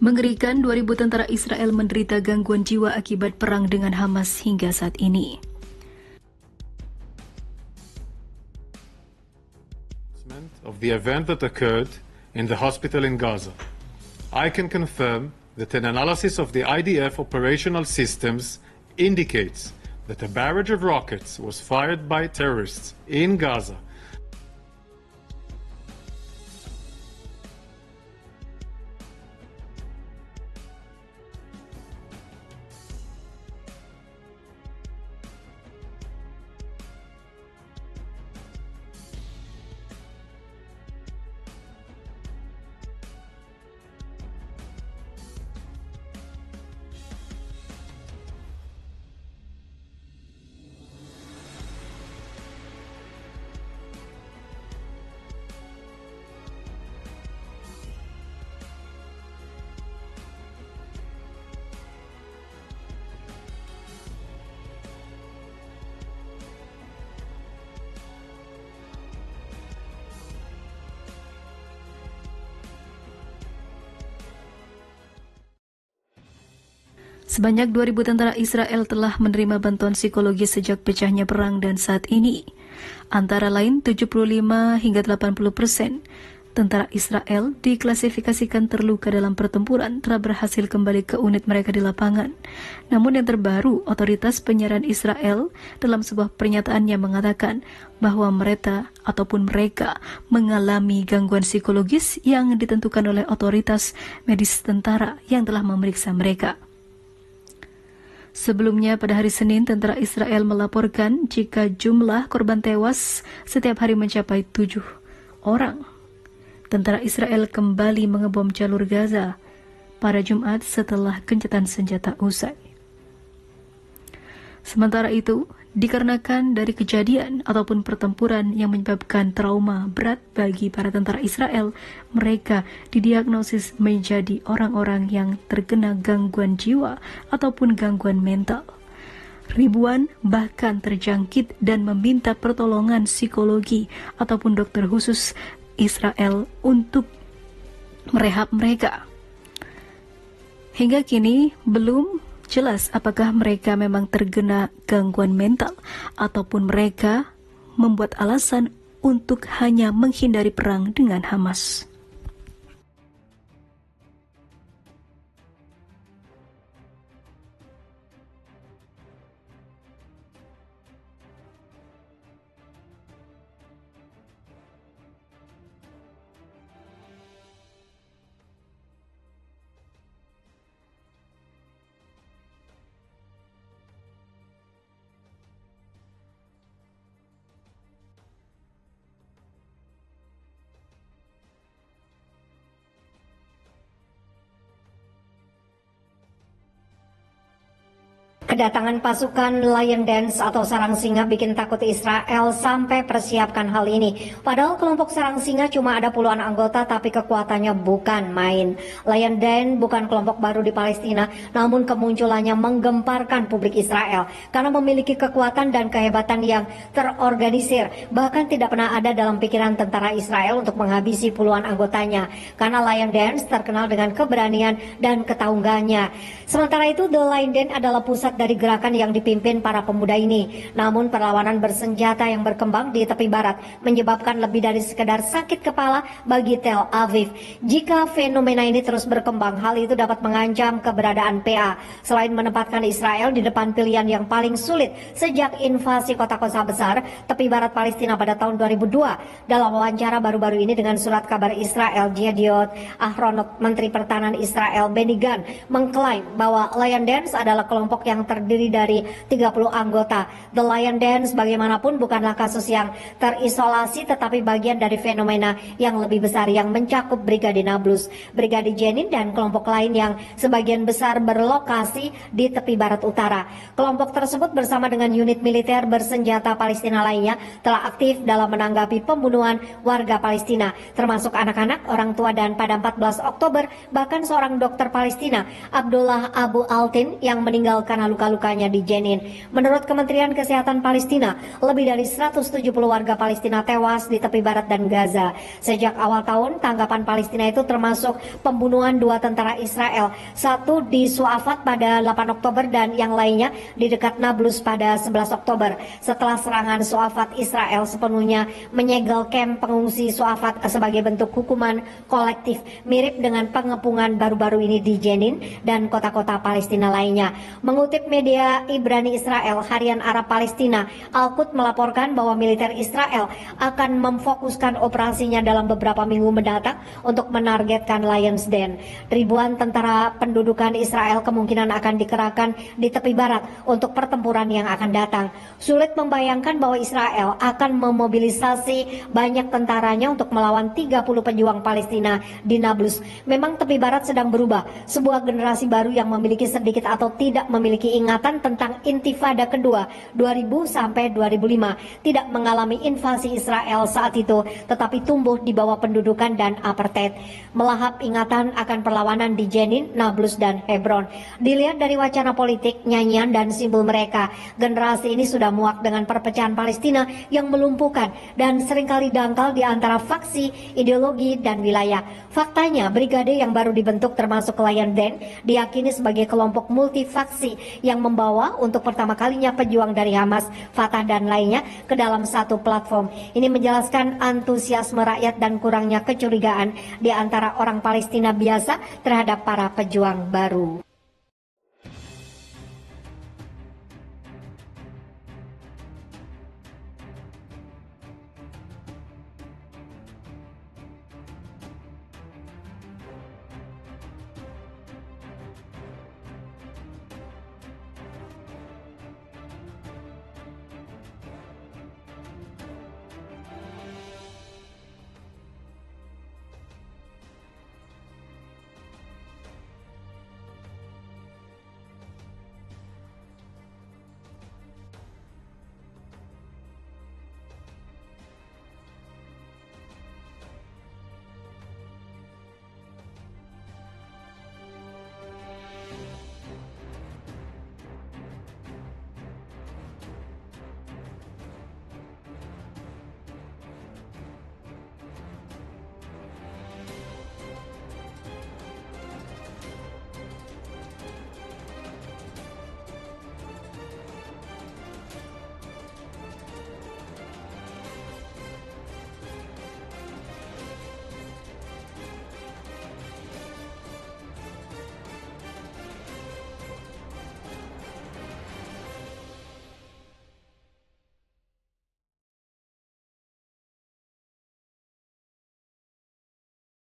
Mengerikan, 2.000 tentara Israel menderita gangguan jiwa akibat perang dengan Hamas hingga saat ini. Of the event that occurred in the hospital in Gaza, I can confirm that an analysis of the IDF operational systems indicates that a barrage of rockets was fired by terrorists in Gaza. Sebanyak 2.000 tentara Israel telah menerima bantuan psikologis sejak pecahnya perang dan saat ini. Antara lain 75 hingga 80% tentara Israel diklasifikasikan terluka dalam pertempuran telah berhasil kembali ke unit mereka di lapangan. Namun yang terbaru, otoritas penyiaran Israel dalam sebuah pernyataannya mengatakan bahwa mereka mengalami gangguan psikologis yang ditentukan oleh otoritas medis tentara yang telah memeriksa mereka. Sebelumnya pada hari Senin, tentara Israel melaporkan jika jumlah korban tewas setiap hari mencapai 7 orang. Tentara Israel kembali mengebom jalur Gaza pada Jumat setelah gencatan senjata usai. Sementara itu, dikarenakan dari kejadian ataupun pertempuran yang menyebabkan trauma berat bagi para tentara Israel, mereka didiagnosis menjadi orang-orang yang terkena gangguan jiwa ataupun gangguan mental. Ribuan bahkan terjangkit dan meminta pertolongan psikologi ataupun dokter khusus Israel untuk merehab mereka. Hingga kini belum jelas apakah mereka memang terkena gangguan mental ataupun mereka membuat alasan untuk hanya menghindari perang dengan Hamas. Kedatangan pasukan Lion Dance atau sarang singa bikin takut Israel sampai persiapkan hal ini. Padahal kelompok sarang singa cuma ada puluhan anggota tapi kekuatannya bukan main. Lion Dance bukan kelompok baru di Palestina, namun kemunculannya menggemparkan publik Israel karena memiliki kekuatan dan kehebatan yang terorganisir. Bahkan tidak pernah ada dalam pikiran tentara Israel untuk menghabisi puluhan anggotanya karena Lion Dance terkenal dengan keberanian dan ketangguhannya. Sementara itu, The Lion Dance adalah pusat dari gerakan yang dipimpin para pemuda ini. Namun perlawanan bersenjata yang berkembang di tepi barat menyebabkan lebih dari sekedar sakit kepala bagi Tel Aviv. Jika fenomena ini terus berkembang, hal itu dapat mengancam keberadaan PA. Selain menempatkan Israel di depan pilihan yang paling sulit sejak invasi kota-kota besar tepi barat Palestina pada tahun 2002. Dalam wawancara baru-baru ini dengan surat kabar Israel, Yediot Ahronot, Menteri Pertahanan Israel Benny Gantz mengklaim bahwa Lion Dance adalah kelompok yang terdiri dari 30 anggota. The Lion Dance bagaimanapun bukanlah kasus yang terisolasi tetapi bagian dari fenomena yang lebih besar yang mencakup Brigade Nablus, Brigade Jenin dan kelompok lain yang sebagian besar berlokasi di tepi barat utara. Kelompok tersebut bersama dengan unit militer bersenjata Palestina lainnya telah aktif dalam menanggapi pembunuhan warga Palestina, termasuk anak-anak, orang tua dan pada 14 Oktober bahkan seorang dokter Palestina, Abdullah Abu Altin, yang meninggal karena luka luka-lukanya di Jenin. Menurut Kementerian Kesehatan Palestina, lebih dari 170 warga Palestina tewas di tepi barat dan Gaza. Sejak awal tahun, tanggapan Palestina itu termasuk pembunuhan 2 tentara Israel, satu di Su'afat pada 8 Oktober dan yang lainnya di dekat Nablus pada 11 Oktober. Setelah serangan Su'afat, Israel sepenuhnya menyegel kamp pengungsi Su'afat sebagai bentuk hukuman kolektif, mirip dengan pengepungan baru-baru ini di Jenin dan kota-kota Palestina lainnya. Mengutip media Ibrani Israel, Harian Arab Palestina, Al-Quds melaporkan bahwa militer Israel akan memfokuskan operasinya dalam beberapa minggu mendatang untuk menargetkan Lions Den. Ribuan tentara pendudukan Israel kemungkinan akan dikerahkan di tepi barat untuk pertempuran yang akan datang. Sulit membayangkan bahwa Israel akan memobilisasi banyak tentaranya untuk melawan 30 pejuang Palestina di Nablus. Memang tepi barat sedang berubah. Sebuah generasi baru yang memiliki sedikit atau tidak memiliki ingatan tentang Intifada kedua 2000 sampai 2005 tidak mengalami invasi Israel saat itu, tetapi tumbuh di bawah pendudukan dan apartheid. Melahap ingatan akan perlawanan di Jenin, Nablus, dan Hebron. Dilihat dari wacana politik, nyanyian, dan simbol mereka, generasi ini sudah muak dengan perpecahan Palestina yang melumpuhkan dan seringkali dangkal di antara faksi, ideologi, dan wilayah. Faktanya, brigade yang baru dibentuk termasuk Lion Den diyakini sebagai kelompok multifaksi yang membawa untuk pertama kalinya pejuang dari Hamas, Fatah, dan lainnya ke dalam satu platform. Ini menjelaskan antusiasme rakyat dan kurangnya kecurigaan di antara orang Palestina biasa terhadap para pejuang baru.